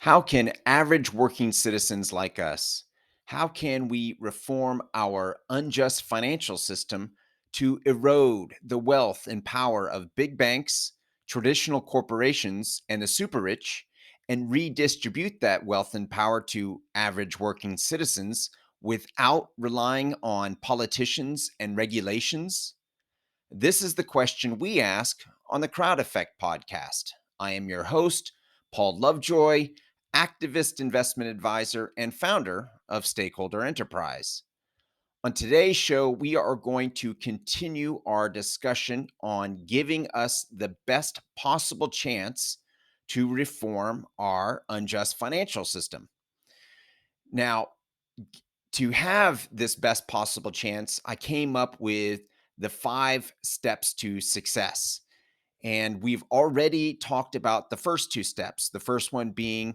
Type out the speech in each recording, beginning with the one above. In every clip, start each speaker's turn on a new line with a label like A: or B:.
A: How can average working citizens like us, how can we reform our unjust financial system to erode the wealth and power of big banks, traditional corporations, and the super rich, and redistribute that wealth and power to average working citizens without relying on politicians and regulations? This is the question we ask on the Crowd Effect podcast. I am your host, Paul Lovejoy, activist investment advisor and founder of Stakeholder Enterprise. On today's show, we are going to continue our discussion on giving us the best possible chance to reform our unjust financial system. Now, to have this best possible chance, I came up with the 5 steps to success. And we've already talked about the first 2 steps. The first one being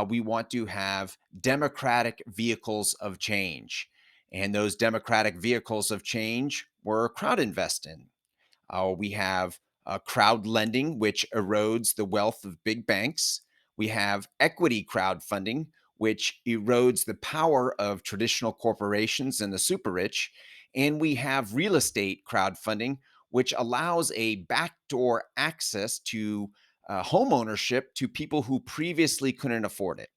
A: we want to have democratic vehicles of change. And those democratic vehicles of change were crowd investing. We have crowd lending, which erodes the wealth of big banks. We have equity crowdfunding, which erodes the power of traditional corporations and the super rich. And we have real estate crowdfunding, which allows a backdoor access to home ownership to people who previously couldn't afford it.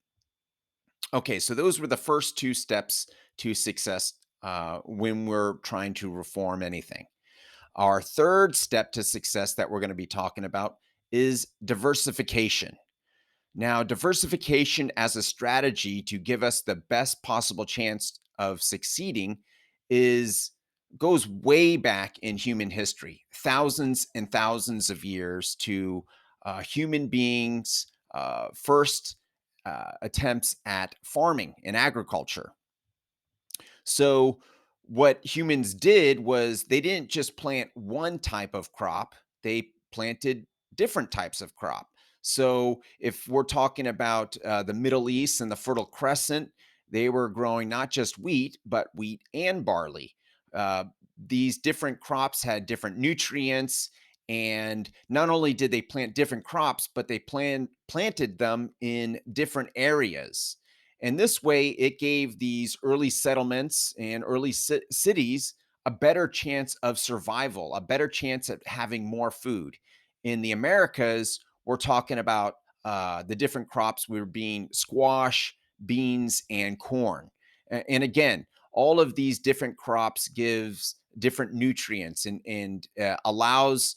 A: Okay, so those were the first 2 steps to success when we're trying to reform anything. Our third step to success that we're going to be talking about is diversification. Now, diversification as a strategy to give us the best possible chance of succeeding is goes way back in human history, thousands and thousands of years to human beings' first attempts at farming and agriculture. So, what humans did was they didn't just plant one type of crop, they planted different types of crop. So, if we're talking about the Middle East and the Fertile Crescent, they were growing not just wheat, but wheat and barley. Uh, these different crops had different nutrients. And not only did they plant different crops, but they planted them in different areas. And this way, it gave these early settlements and early cities a better chance of survival, a better chance at having more food. In the Americas, we're talking about the different crops were being squash, beans, and corn. And again, all of these different crops gives different nutrients and allows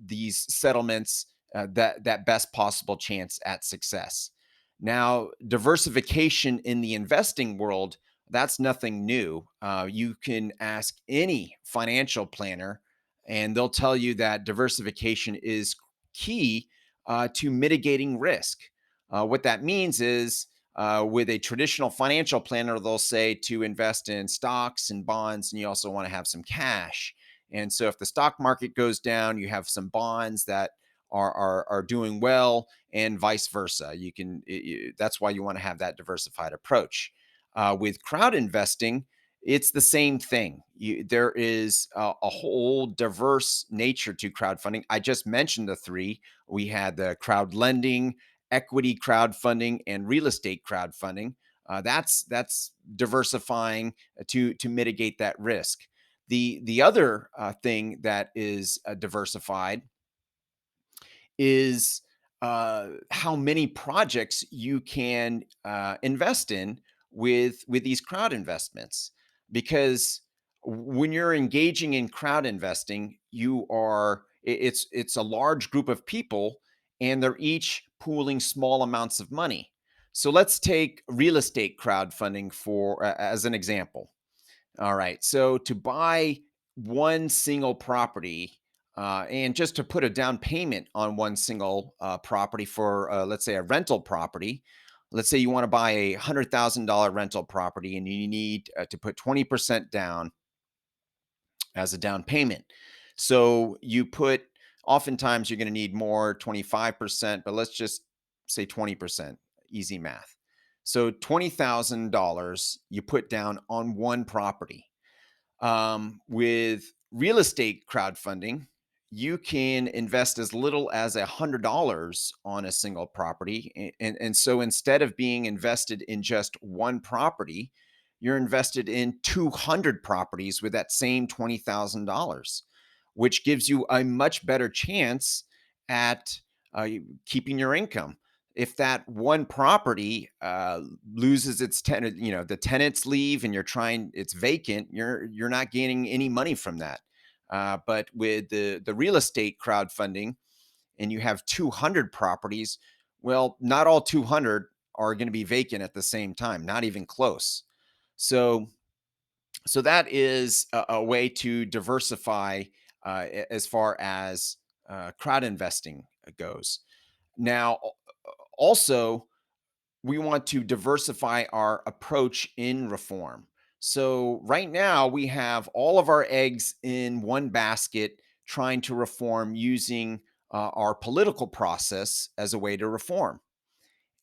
A: these settlements that best possible chance at success. Now, diversification in the investing world, that's nothing new. You can ask any financial planner, and they'll tell you that diversification is key to mitigating risk. What that means is, with a traditional financial planner, they'll say to invest in stocks and bonds, and you also want to have some cash. And so, if the stock market goes down, you have some bonds that are doing well, and vice versa. That's why you want to have that diversified approach. With crowd investing, it's the same thing. There is a whole diverse nature to crowdfunding. I just mentioned the 3. We had the crowd lending, equity crowdfunding, and real estate crowdfunding. That's diversifying to mitigate that risk. The other thing that is diversified is how many projects you can invest in with these crowd investments. Because when you're engaging in crowd investing, it's a large group of people, and they're each pooling small amounts of money. So let's take real estate crowdfunding for as an example. All right. So to buy one single property, and just to put a down payment on one single property for, let's say, a rental property. Let's say you want to buy a $100,000 rental property and you need to put 20% down as a down payment. So oftentimes you're going to need more, 25%, but let's just say 20%, easy math. So $20,000 you put down on one property. With real estate crowdfunding, you can invest as little as $100 on a single property. And so instead of being invested in just one property, you're invested in 200 properties with that same $20,000, which gives you a much better chance at keeping your income. If that one property loses its tenant, the tenants leave and it's vacant, you're not gaining any money from that. But with the real estate crowdfunding, and you have 200 properties, well, not all 200 are going to be vacant at the same time, not even close. So, so that is a way to diversify as far as crowd investing goes. Now, also, we want to diversify our approach in reform. So, right now, we have all of our eggs in one basket trying to reform using our political process as a way to reform.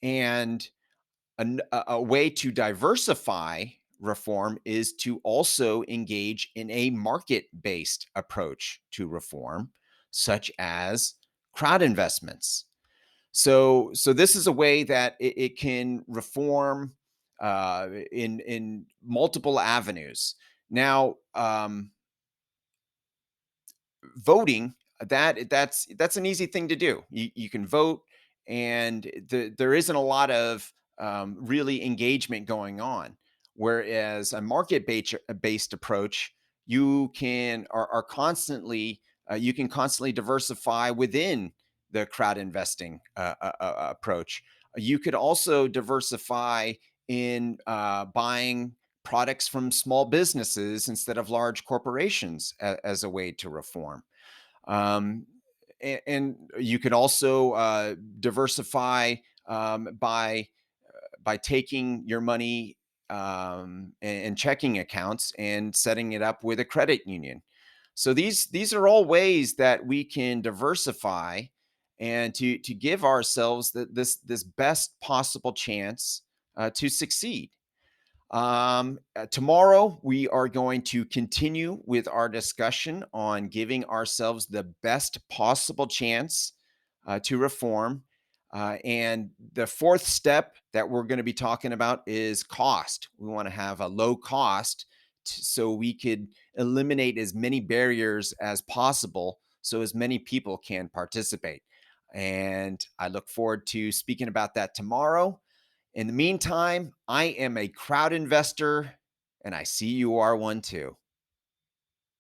A: And a way to diversify reform is to also engage in a market based approach to reform, such as crowd investments. So this is a way that it can reform in multiple avenues. Now, voting, that's an easy thing to do. You can vote, and there isn't a lot of really engagement going on. Whereas a market based approach, are constantly you can constantly diversify within the crowd investing approach. You could also diversify in buying products from small businesses instead of large corporations as a way to reform. Um, and you could also diversify by taking your money and checking accounts and setting it up with a credit union. So these are all ways that we can diversify and to give ourselves this best possible chance to succeed. Tomorrow, we are going to continue with our discussion on giving ourselves the best possible chance to reform. And the fourth step that we're going to be talking about is cost. We want to have a low cost so we could eliminate as many barriers as possible so as many people can participate. And I look forward to speaking about that tomorrow. In the meantime, I am a crowd investor, and I see you are one too.